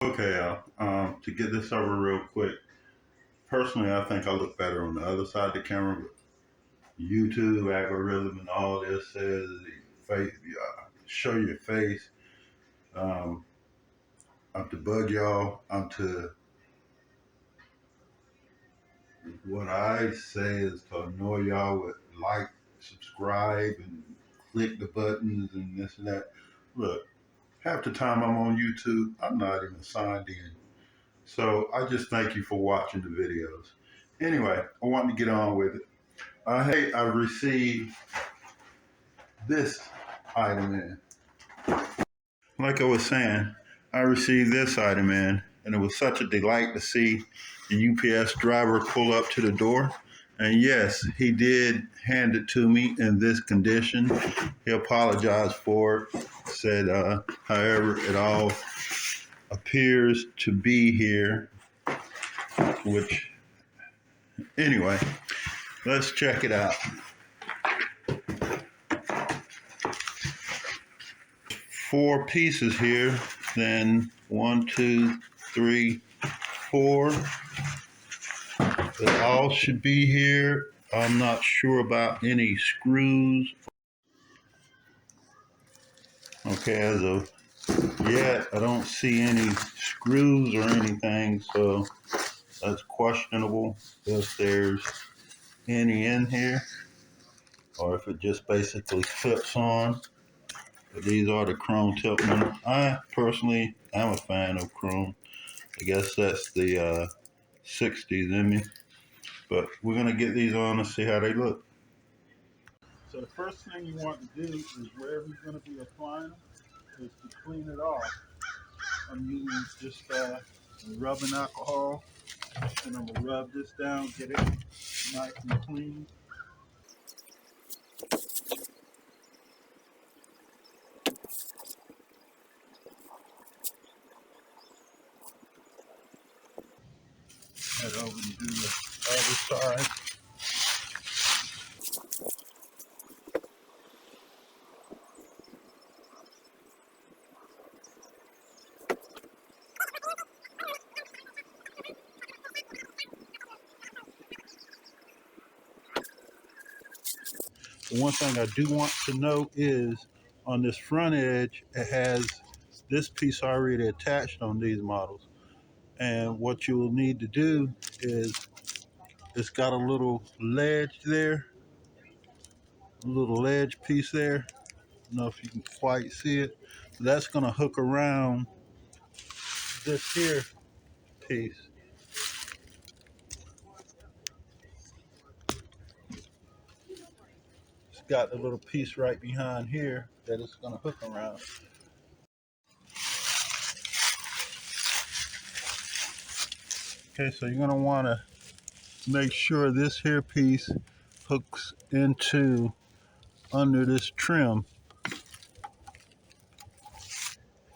Okay, to get this over real quick, personally, I think I look better on the other side of the camera. But YouTube algorithm and all this says face, show your face. Um, I'm to bug y'all. I'm to what I say is to annoy y'all with like, subscribe, and click the buttons and this and that. Look, half the time I'm on YouTube, I'm not even signed in. So I just thank you for watching the videos. Anyway, I want to get on with it. Hey, I received this item in. Like I was saying, I received this item in, and it was such a delight to see the UPS driver pull up to the door. And yes, he did hand it to me in this condition. He apologized for it, said, however, it all appears to be here, which, anyway, let's check it out. 4 pieces here, then 1, 2, 3, 4. It all should be here. I'm not sure about any screws. Okay, as of yet, I don't see any screws or anything, so that's questionable if there's any in here or if it just basically flips on. But these are the chrome tip ones. I personally am a fan of chrome. I guess that's the 60s in me. But we're going to get these on and see how they look. So the first thing you want to do is wherever you're going to be applying them is to clean it off. I'm using just rubbing alcohol, and I'm going to rub this down, get it nice and clean. Head over and do the other side. The one thing I do want to know is on this front edge, it has this piece already attached on these models. And what you will need to do is it's got a little ledge there, a little ledge piece there. I don't know if you can quite see it. That's going to hook around this here piece. It's got a little piece right behind here that it's going to hook around. Okay, so you're going to want to make sure this here piece hooks into under this trim.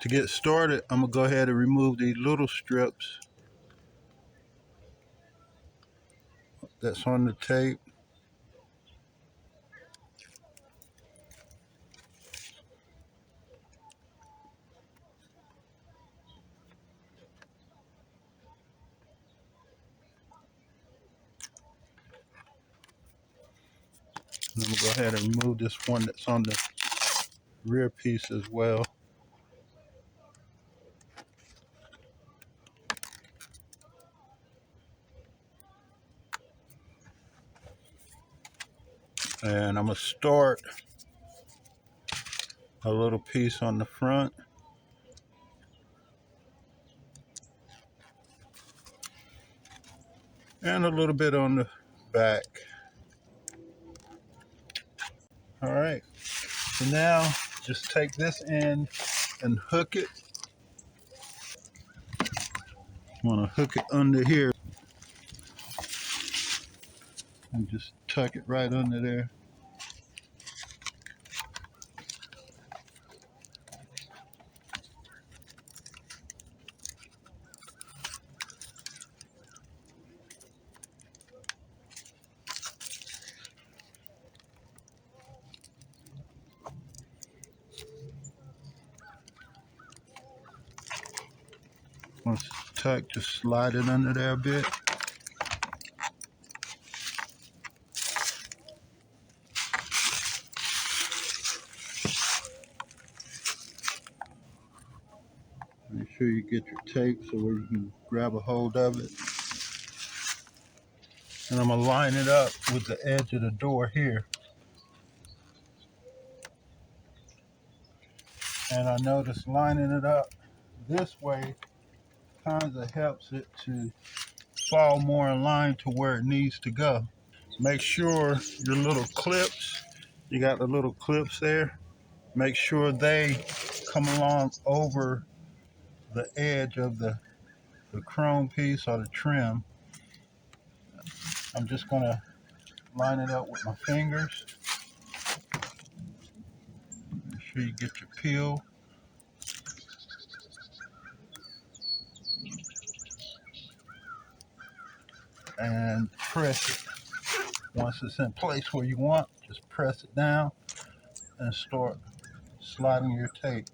To get started, I'm going to go ahead and remove these little strips that's on the tape. And I'm going to go ahead and remove this one that's on the rear piece as well. And I'm going to start a little piece on the front. And a little bit on the back. All right. So now just take this end and hook it. I'm going to hook it under here. And just tuck it right under there. Once it's tucked, just slide it under there a bit. Make sure you get your tape so where you can grab a hold of it. And I'm gonna line it up with the edge of the door here. And I noticed lining it up this way kind of helps it to fall more in line to where it needs to go. Make sure your little clips, you got the little clips there, make sure they come along over the edge of the chrome piece or the trim. I'm just gonna line it up with my fingers. Make sure you get your peel. And press it. Once it's in place where you want, just press it down and start sliding your tape.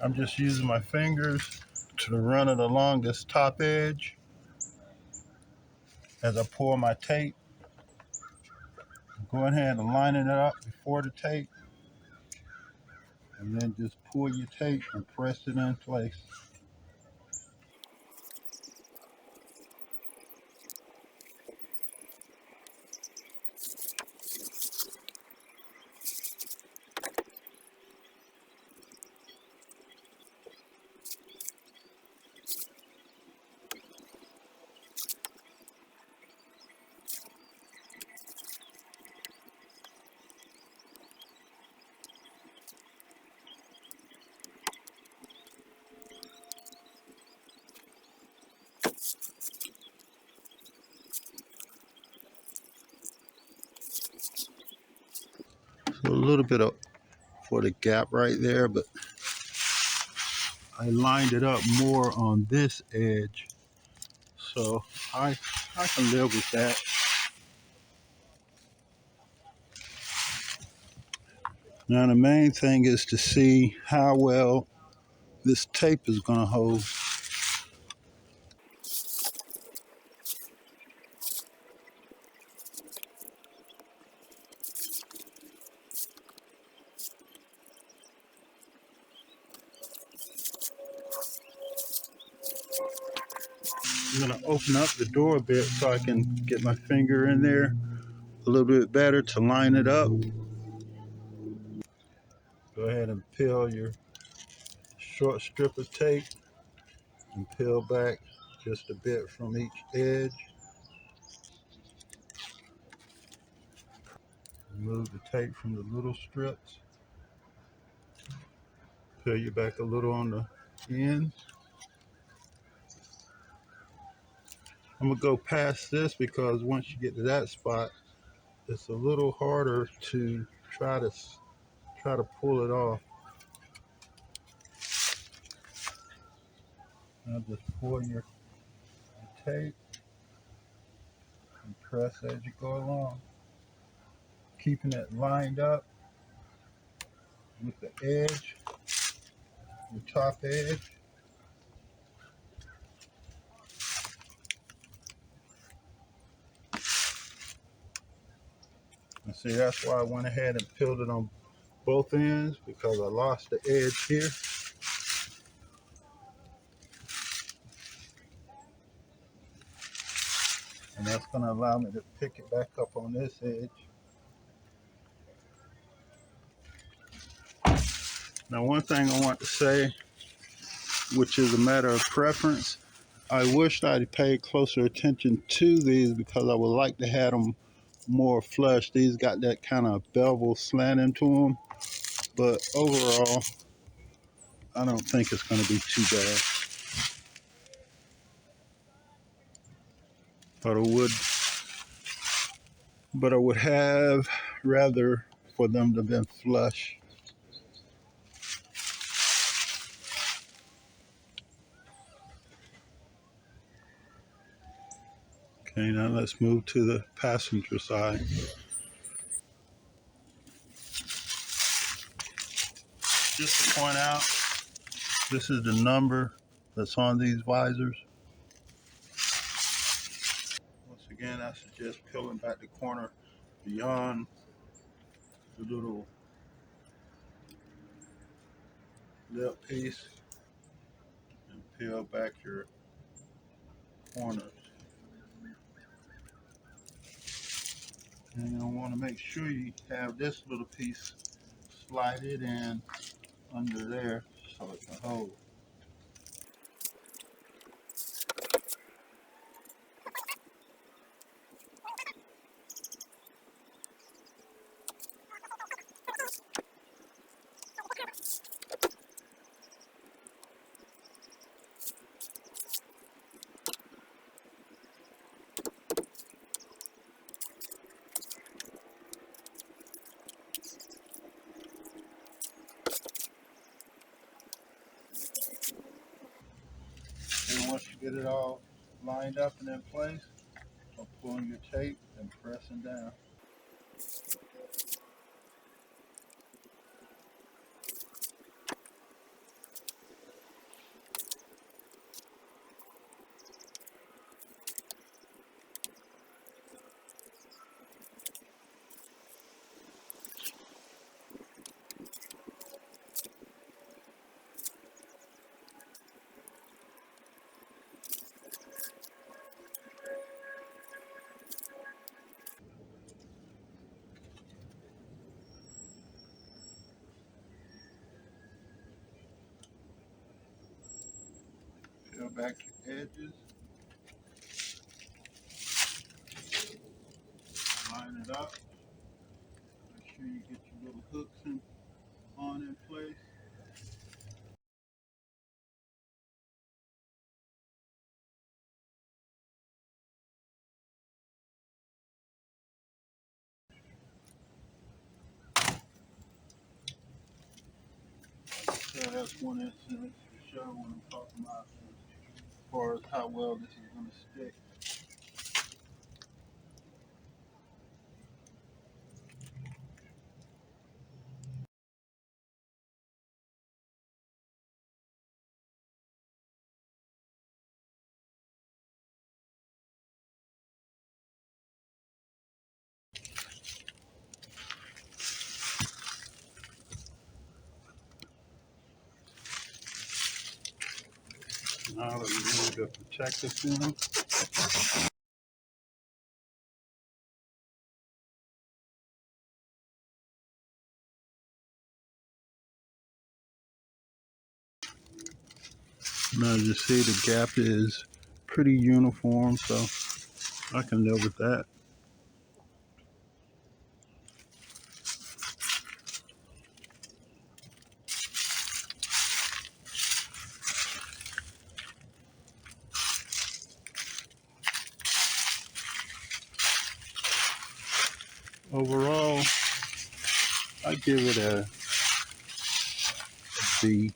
I'm just using my fingers to run it along this top edge as I pour my tape. Go ahead and line it up before the tape, and then just pull your tape and press it in place. So a little bit of for the gap right there, but I lined it up more on this edge, so I can live with that. Now the main thing is to see how well this tape is going to hold. I'm going to open up the door a bit so I can get my finger in there a little bit better to line it up. Go ahead and peel your short strip of tape and peel back just a bit from each edge. Remove the tape from the little strips. Peel you back a little on the ends. I'm gonna go past this because once you get to that spot, it's a little harder to try to pull it off. Now just pull your tape and press as you go along, keeping it lined up with the edge, the top edge. And see, that's why I went ahead and peeled it on both ends, because I lost the edge here. And that's going to allow me to pick it back up on this edge. Now, one thing I want to say, which is a matter of preference, I wished I'd paid closer attention to these because I would like to have them more flush. These got that kind of bevel slant into them, but overall, I don't think it's going to be too bad. but I would have rather for them to have been flush. Okay, now let's move to the passenger side. Just to point out, this is the number that's on these visors. Once again, I suggest peeling back the corner beyond the little lip piece and peel back your corners. And you'll want to make sure you have this little piece slided in under there so it can hold. And once you get it all lined up and in place, so pulling your tape and pressing down. Peel back your edges, line it up, make sure you get your little hooks in place. So that's one instance to show what I'm talking about as far as how well this is going to stick. Now let me remove the protective film. Now as you see, the gap is pretty uniform, so I can live with that. Overall, I give it a B,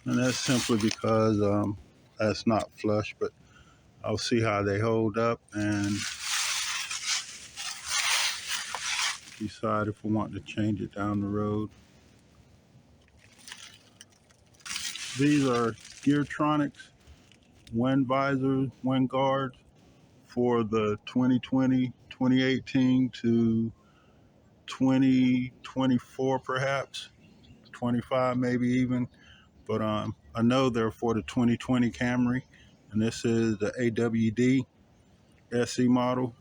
and that's simply because that's not flush, but I'll see how they hold up and decide if I want to change it down the road. These are Gear Tronics wind visors, wind guards for the 2020, 2018 to 2024 perhaps, 25 maybe even. But I know they're for the 2020 Camry, and this is the AWD SE model.